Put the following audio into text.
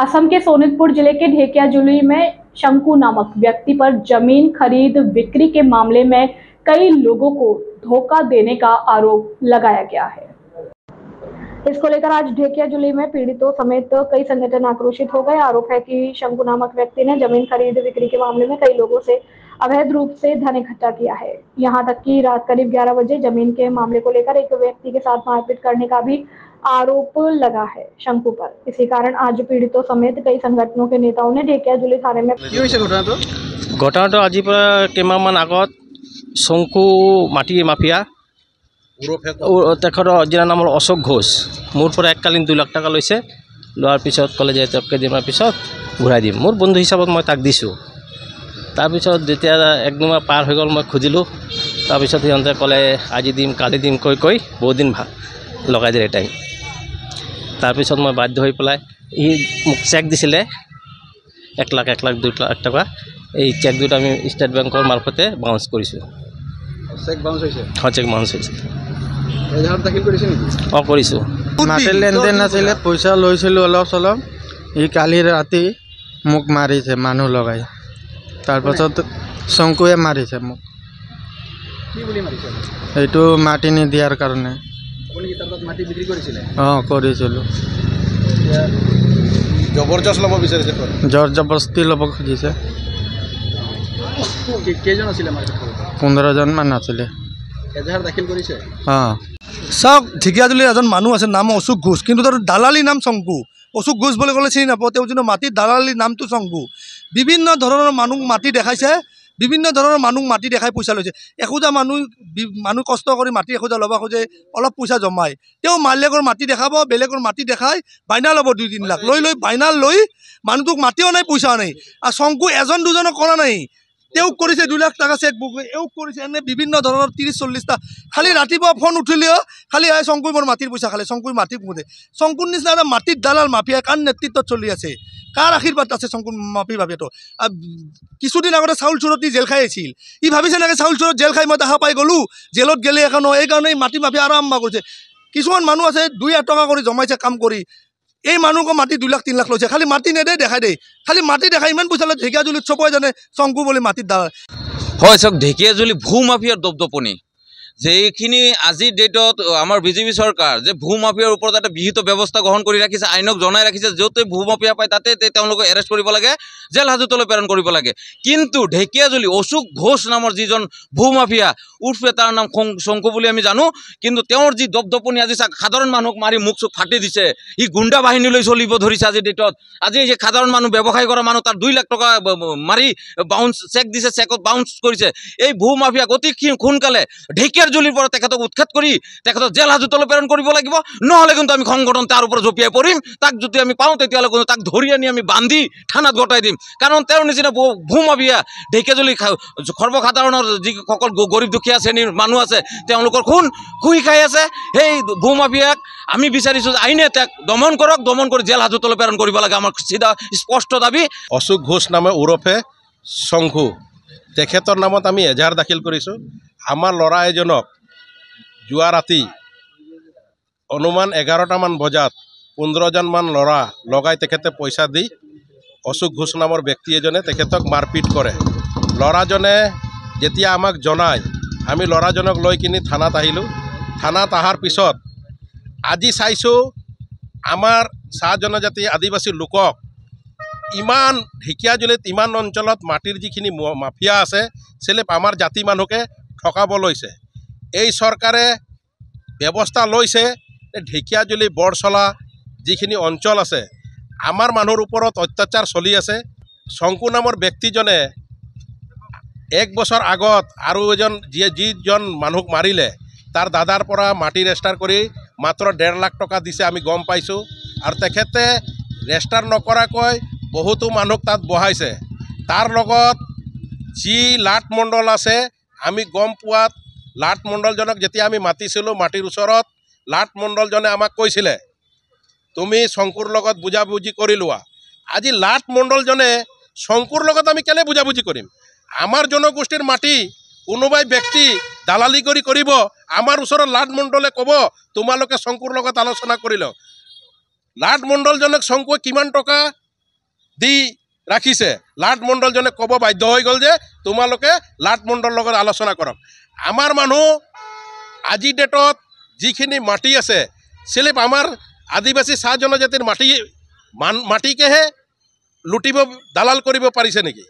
असम के सोनितपुर जिले के ढेकियाजुली में शंकु नामक व्यक्ति पर जमीन खरीद बिक्री के मामले में कई लोगों को धोखा देने का आरोप लगाया गया है। इसको लेकर आज ढेकियाजुली में पीड़ितों समेत कई संगठन आक्रोशित हो गए। आरोप है कि शंकु नामक व्यक्ति ने जमीन खरीद बिक्री के मामले में कई लोगों से अवैध रूप से धन इकट्ठा किया है। यहां तक कि रात करीब 11 बजे जमीन के मामले को लेकर एक व्यक्ति के साथ मारपीट करने का भी आरोप लगा है शंकु पर। इसी कारण आज पीड़ितों समेत कई संगठनों के नेताओं ने ढेकियाजुली थाने में घटना आज केमामान आगत शंकु माटी माफिया जिला नाम अशोक घोष मोर पर एककालीन 2 लाख टका लैसे लोৱাৰ পিছত কলে যে কেইদিনমান পিছত ঘূৰাই দিম। মোৰ বন্ধু হিচাপত মই তাক দিছোঁ। তাৰপিছত যেতিয়া একদিনমান পাৰ হৈ গ'ল মই খুজিলোঁ। তাৰপিছত সিহঁতে ক'লে আজি দিম কালি দিম কৈ কৈ বহুত দিন লগাই দিলে টাইম। তাৰপিছত মই বাধ্য হৈ পেলাই মোক চেক দিছিলে 1 লাখ 2 লাখ টকা। এই চেক দুটা আমি ষ্টেট বেংকৰ মাৰফতে বাউন্স কৰিছোঁ। চেক বাউন্স হৈছে? হয়, চেক বাউন্স হৈছে। এজাহাৰ দাখিল কৰিছে নেকি? অঁ কৰিছোঁ। মাটিৰ লেনদেন আছিলে, পইচা লৈছিলোঁ অলপ চলপ। ই কালি ৰাতি মোক মাৰিছে মানুহ লগাই। তাৰপাছত শংকুৱে মাৰিছে মোক। কি বুলি মাৰিছে? এইটো মাটি নিদিয়াৰ কাৰণে। আপুনি কি তাৰ তাত মাটি বিক্ৰী কৰিছিলে? অঁ কৰিছিলোঁ। জবৰদস্ত ল'ব বিচাৰিছে? জোৰ জবৰদস্তি ল'ব খুজিছে। কেইজন আছিলে মাটিত? 15 জন মান আছিলে। এজাহার দাখিল কৰিছে? অঁ চাওক, ঢেকিয়াজুলিৰ এজন মানুহ আছে, নাম অশোক ঘোষ, কিন্তু তাৰ দালালী নাম শংকু। অশোক ঘোষ বুলি ক'লে চিনি নাপাওঁ, তেওঁ কিন্তু মাটিৰ দালালী নামটো শংকু। বিভিন্ন ধৰণৰ মানুহ মাটি দেখাইছে, বিভিন্ন ধৰণৰ মানুহ মাটি দেখাই পইচা লৈছে। এখোজা মানুহ কষ্ট কৰি মাটি এখোজা ল'ব খোজে, অলপ পইচা জমাই। তেওঁ মালিকৰ মাটি দেখাব, বেলেগৰ মাটি দেখাই বাইনা ল'ব 2-3 লাখ লৈ বাইনা লৈ মানুহটোক মাটিও নাই পইচাও নাই। আৰু শংকু এজন দুজনক কৰা নাই, তেওঁক কৰিছে 2 লাখ টকা চেক বুক, এওক কৰিছে এনে বিভিন্ন ধৰণৰ 30-40টা। খালি ৰাতিপুৱা ফোন উঠিলেও খালি শংকুই মোৰ মাটিৰ পইচা খালে, শংকুই মাটি মুদে। শংকুৰ নিচিনা এটা মাটিৰ দালাল মাফিয়া কাৰ নেতৃত্বত চলি আছে, কাৰ আশীৰ্বাদ আছে শংকুৰ মাফি ভাবিয়াটো? কিছুদিন আগতে চাউল চোৰত জেল খাই আছিল। ই ভাবিছে নাকি চাউল চোৰত জেল খাই মই দেখা পাই গ'লোঁ, জেলত গেলে এখন এইকাৰণে মাটি মাফিয়া আৰম্ভ কৰিছে। কিছুমান মানুহ আছে 2,000 টকা কৰি জমাইছে কাম কৰি, এই মানুহকো মাটি 2 লাখ 3 লাখ লৈছে। খালি মাটি নেদে দেখাই দেই, খালি মাটি দেখাই ইমান পইচা লৈ ঢেকিয়াজুলিত চবই জানে শংকু বুলি মাটিৰ দালাল। হয়, চাওক, ঢেকিয়াজুলি ভূ মাফিয়াৰ দপদপনি যে এইখিনি আজিৰ ডেটত আমাৰ বিজেপি চৰকাৰ যে ভূ মাফিয়াৰ ওপৰত এটা বিহিত ব্যৱস্থা গ্ৰহণ কৰি ৰাখিছে, আইনক জনাই ৰাখিছে, য'তে ভূ মাফিয়া পায় তাতে তেওঁলোকক এৰেষ্ট কৰিব লাগে, জেল হাজতলৈ প্ৰেৰণ কৰিব লাগে। কিন্তু ঢেকিয়াজুলি অশোক ঘোষ নামৰ যিজন ভূ মাফিয়া উৰ্ফে তাৰ নাম শংকু বুলি আমি জানো, কিন্তু তেওঁৰ যি দপদপনি আজি সাধাৰণ মানুহক মাৰি মুখ চুখ ফাটি দিছে। ই গুণ্ডা বাহিনীলৈ চলিব ধৰিছে আজিৰ ডেটত। আজি যে সাধাৰণ মানুহ ব্যৱসায় কৰা মানুহ তাৰ 2 লাখ টকা মাৰি বাউন্স চেক দিছে, চেকত বাউন্স কৰিছে। এই ভূ মাফিয়াক অতি সোনকালে ঢেকিয়াজুলিৰ পৰা তেখেতক উৎখাত কৰি তেখেতক জেল হাজতলৈ প্ৰেৰণ কৰিব লাগিব। নহ'লে কিন্তু আমি সংগঠন তাৰ ওপৰত জঁপিয়াই পৰিম। তাক যদি আমি পাওঁ তেতিয়াহ'লে কিন্তু তাক ধৰি আনি আমি বান্ধি থানাত গতাই দিম। কাৰণ তেওঁৰ নিচিনা ভূ মাফিয়া ঢেকিয়াজুলি সৰ্বসাধাৰণৰ যিসকল গৰীব দুখীয়া শ্ৰেণীৰ মানুহ আছে তেওঁলোকৰ খুন খুই খাই আছে। সেই ভূ মাফিয়াক আমি বিচাৰিছোঁ যে আইনে তাক দমন কৰক, দমন কৰি জেল হাজতলৈ প্ৰেৰণ কৰিব লাগে। আমাৰ চিধা স্পষ্ট দাবী। অশোক ঘোষ নামে ওৰফে শংকু, তেখেতৰ নামত আমি এজাহাৰ দাখিল কৰিছোঁ। আমাৰ ল'ৰা এজনক যোৱা ৰাতি অনুমান 11টামান বজাত 15জনমান ল'ৰা লগাই তেখেতে পইচা দি অশোক ঘোষ নামৰ ব্যক্তি এজনে তেখেতক মাৰপিট কৰে। ল'ৰাজনে যেতিয়া আমাক জনায়, আমি ল'ৰাজনক লৈ কিনি থানাত আহিলোঁ। থানাত অহাৰ পিছত আজি চাইছোঁ আমাৰ চাহ জনজাতি আদিবাসী লোকক ইমান ঢেকিয়াজুলিত ইমান অঞ্চলত মাটিৰ যিখিনি মাফিয়া আছে চেলেপ আমাৰ জাতি মানুহকে ঠকাব লৈছে। এই চৰকাৰে ব্যৱস্থা লৈছে ঢেকিয়াজুলি বৰচলা যিখিনি অঞ্চল আছে আমাৰ মানুহৰ ওপৰত অত্যাচাৰ চলি আছে। শংকু নামৰ ব্যক্তিজনে 1 বছৰ আগত আৰু এজন যিজন মানুহক মাৰিলে তাৰ দাদাৰ পৰা মাটি ৰেজিষ্টাৰ কৰি মাত্ৰ 1.5 লাখ টকা দিছে, আমি গম পাইছোঁ। আৰু তেখেতে ৰেজিষ্টাৰ নকৰাকৈ বহুতো মানুহক তাত বহাইছে। তাৰ লগত যি লাট মণ্ডল আছে, আমি গম পোৱাত লাট মণ্ডলজনক যেতিয়া আমি মাতিছিলোঁ মাটিৰ ওচৰত, লাট মণ্ডলজনে আমাক কৈছিলে তুমি শংকুৰ লগত বুজাবুজি কৰি লোৱা। আজি লাট মণ্ডলজনে শংকুৰ লগত আমি কেলে বুজাবুজি কৰিম? আমাৰ জনগোষ্ঠীৰ মাটি কোনোবাই ব্যক্তি দালালি কৰিব, আমাৰ ওচৰত লাট মণ্ডলে ক'ব তোমালোকে শংকুৰ লগত আলোচনা কৰি লওক। লাট মণ্ডলজনক শংকুৱে কিমান টকা দি ৰাখিছে লাট মণ্ডলজনে ক'ব বাধ্য হৈ গ'ল যে তোমালোকে লাট মণ্ডলৰ লগত আলোচনা কৰক আমাৰ মানুহ আজি ডেটত যিখিনি মাটি আছে চিলিপ আমাৰ আদিবাসী চাহ জনজাতিৰ মাটিকেহে লুটিব দালাল কৰিব পাৰিছে নেকি